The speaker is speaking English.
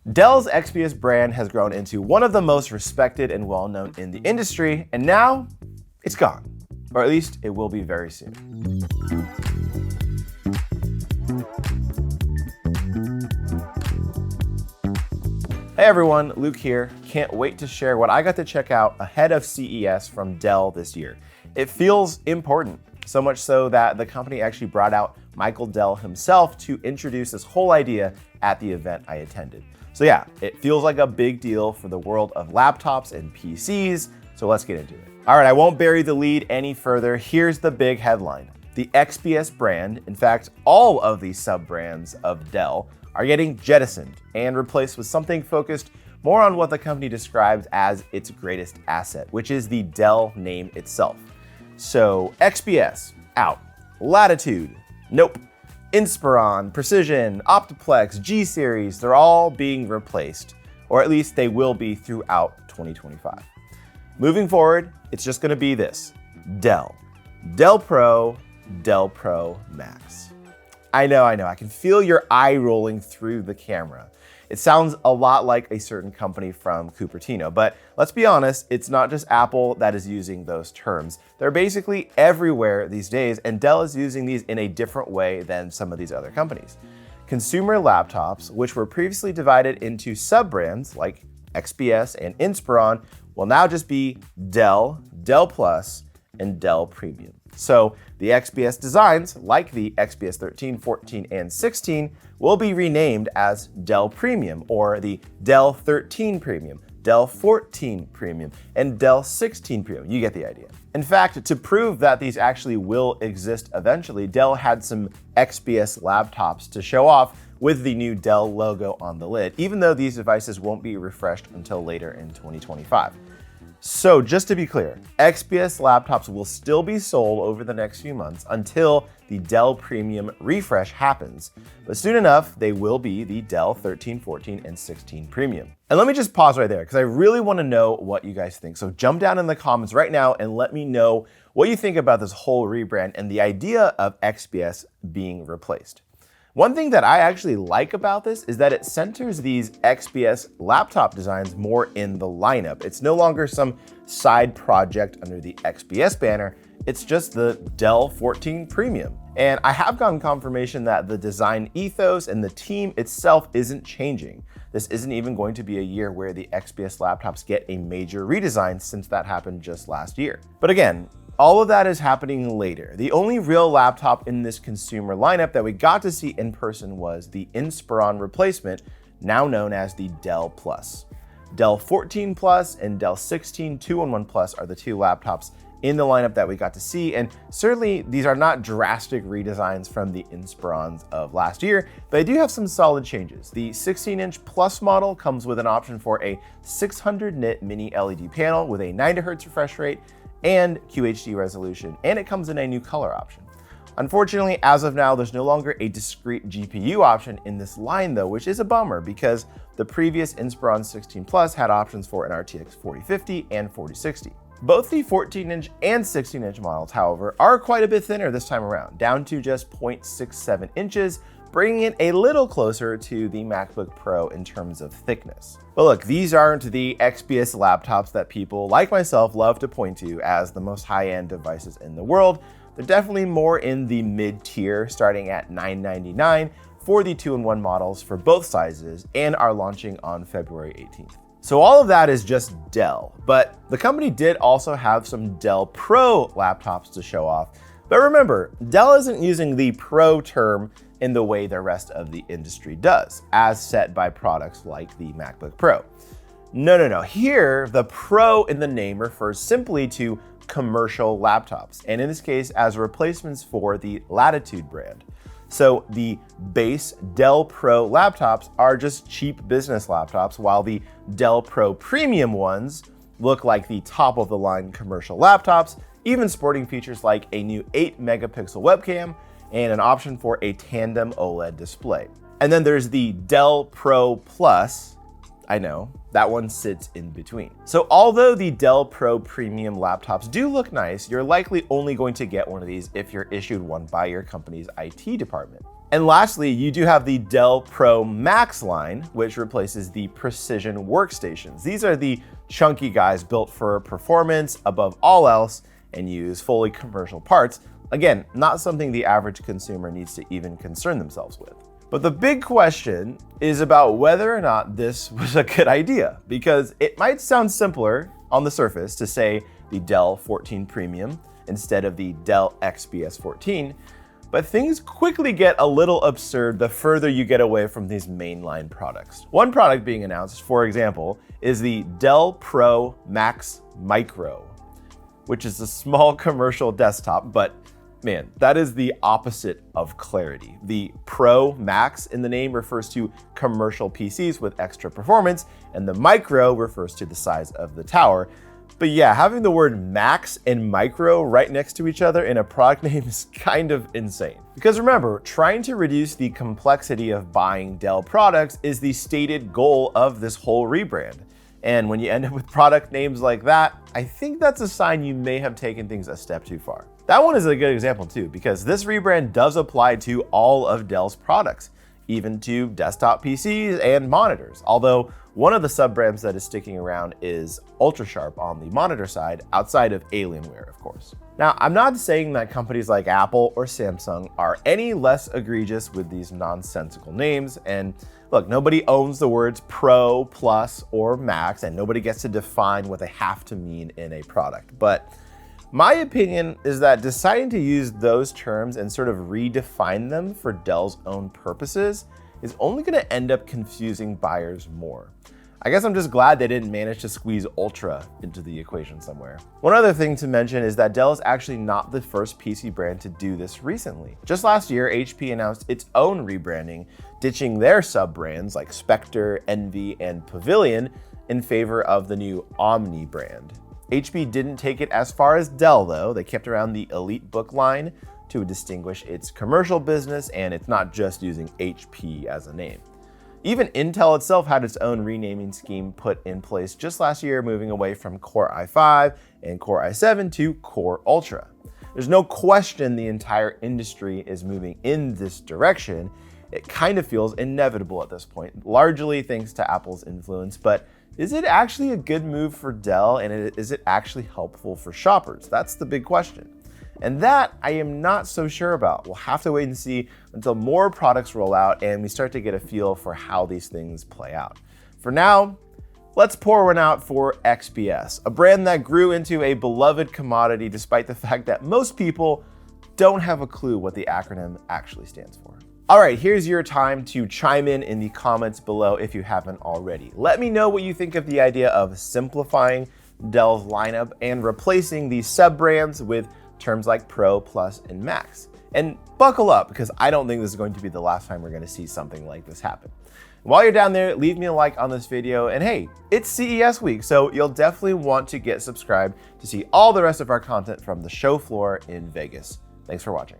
Dell's XPS brand has grown into one of the most respected and well-known in the industry, and now it's gone. Or at least it will be very soon. Hey everyone, Luke here. Can't wait to share what I got to check out ahead of CES from Dell this year. It feels important, so much so that the company actually brought out Michael Dell himself to introduce this whole idea at the event I attended. So yeah, it feels like a big deal for the world of laptops and PCs, so let's get into it. All right, I won't bury the lead any further. Here's the big headline. The XPS brand, in fact, all of the sub-brands of Dell, are getting jettisoned and replaced with something focused more on what the company describes as its greatest asset, which is the Dell name itself. So XPS, out. Latitude, nope. Inspiron, Precision, Optiplex, G-Series, they're all being replaced, or at least they will be throughout 2025. Moving forward, it's just gonna be this: Dell, Dell Pro, Dell Pro Max. I know, I can feel your eye rolling through the camera. It sounds a lot like a certain company from Cupertino, but let's be honest, it's not just Apple that is using those terms. They're basically everywhere these days, and Dell is using these in a different way than some of these other companies. Consumer laptops, which were previously divided into sub-brands like XPS and Inspiron, will now just be Dell, Dell Plus, and Dell Premium. So the XPS designs, like the XPS 13, 14, and 16, will be renamed as Dell Premium, or the Dell 13 Premium, Dell 14 Premium, and Dell 16 Premium. You get the idea. In fact, to prove that these actually will exist eventually, Dell had some XPS laptops to show off with the new Dell logo on the lid, even though these devices won't be refreshed until later in 2025. So just to be clear, XPS laptops will still be sold over the next few months until the Dell Premium refresh happens, but soon enough, they will be the Dell 13, 14, and 16 Premium. And let me just pause right there because I really want to know what you guys think. So jump down in the comments right now and let me know what you think about this whole rebrand and the idea of XPS being replaced. One thing that I actually like about this is that it centers these XPS laptop designs more in the lineup. It's no longer some side project under the XPS banner. It's just the Dell 14 Premium. And I have gotten confirmation that the design ethos and the team itself isn't changing. This isn't even going to be a year where the XPS laptops get a major redesign, since that happened just last year. But again, all of that is happening later. The only real laptop in this consumer lineup that we got to see in person was the Inspiron replacement, now known as the Dell Plus. Dell 14 Plus and Dell 16 2-in-1 Plus are the two laptops in the lineup that we got to see, and certainly these are not drastic redesigns from the Inspirons of last year, but they do have some solid changes. The 16-inch Plus model comes with an option for a 600 nit mini LED panel with a 90 Hz refresh rate and QHD resolution, and it comes in a new color option. Unfortunately, as of now, there's no longer a discrete GPU option in this line though, which is a bummer because the previous Inspiron 16 Plus had options for an RTX 4050 and 4060. Both the 14-inch and 16-inch models, however, are quite a bit thinner this time around, down to just 0.67 inches, bringing it a little closer to the MacBook Pro in terms of thickness. But look, these aren't the XPS laptops that people like myself love to point to as the most high-end devices in the world. They're definitely more in the mid-tier, starting at $999 for the 2-in-1 models for both sizes, and are launching on February 18th. So all of that is just Dell, but the company did also have some Dell Pro laptops to show off. But remember, Dell isn't using the Pro term in the way the rest of the industry does, as set by products like the MacBook Pro. No. Here, the Pro in the name refers simply to commercial laptops, and in this case, as replacements for the Latitude brand. So the base Dell Pro laptops are just cheap business laptops, while the Dell Pro Premium ones look like the top of the line commercial laptops, even sporting features like a new 8-megapixel webcam and an option for a tandem OLED display. And then there's the Dell Pro Plus. I know, that one sits in between. So although the Dell Pro Premium laptops do look nice, you're likely only going to get one of these if you're issued one by your company's IT department. And lastly, you do have the Dell Pro Max line, which replaces the Precision workstations. These are the chunky guys built for performance above all else and use fully commercial parts. Again, not something the average consumer needs to even concern themselves with. But the big question is about whether or not this was a good idea, because it might sound simpler on the surface to say the Dell 14 Premium instead of the Dell XPS 14, but things quickly get a little absurd the further you get away from these mainline products. One product being announced, for example, is the Dell Pro Max Micro, which is a small commercial desktop, but man, that is the opposite of clarity. The Pro Max in the name refers to commercial PCs with extra performance, and the Micro refers to the size of the tower. But yeah, having the word Max and Micro right next to each other in a product name is kind of insane. Because remember, trying to reduce the complexity of buying Dell products is the stated goal of this whole rebrand. And when you end up with product names like that, I think that's a sign you may have taken things a step too far. That one is a good example too, because this rebrand does apply to all of Dell's products, even to desktop PCs and monitors. Although one of the sub-brands that is sticking around is UltraSharp on the monitor side, outside of Alienware, of course. Now, I'm not saying that companies like Apple or Samsung are any less egregious with these nonsensical names. And look, nobody owns the words Pro, Plus, or Max, and nobody gets to define what they have to mean in a product. But my opinion is that deciding to use those terms and sort of redefine them for Dell's own purposes is only going to end up confusing buyers more. I guess I'm just glad they didn't manage to squeeze Ultra into the equation somewhere. One other thing to mention is that Dell is actually not the first PC brand to do this recently. Just last year, HP announced its own rebranding, ditching their sub-brands like Spectre, Envy, and Pavilion in favor of the new Omni brand. HP didn't take it as far as Dell though. They kept around the EliteBook line to distinguish its commercial business, and it's not just using HP as a name. Even Intel itself had its own renaming scheme put in place just last year, moving away from Core i5 and Core i7 to Core Ultra. There's no question the entire industry is moving in this direction. It kind of feels inevitable at this point, largely thanks to Apple's influence, but is it actually a good move for Dell, and is it actually helpful for shoppers? That's the big question. And that I am not so sure about. We'll have to wait and see until more products roll out and we start to get a feel for how these things play out. For now, let's pour one out for XPS, a brand that grew into a beloved commodity despite the fact that most people don't have a clue what the acronym actually stands for. All right, here's your time to chime in the comments below if you haven't already. Let me know what you think of the idea of simplifying Dell's lineup and replacing these sub-brands with terms like Pro, Plus, and Max. And buckle up, because I don't think this is going to be the last time we're going to see something like this happen. While you're down there, leave me a like on this video, and hey, it's CES week, so you'll definitely want to get subscribed to see all the rest of our content from the show floor in Vegas. Thanks for watching.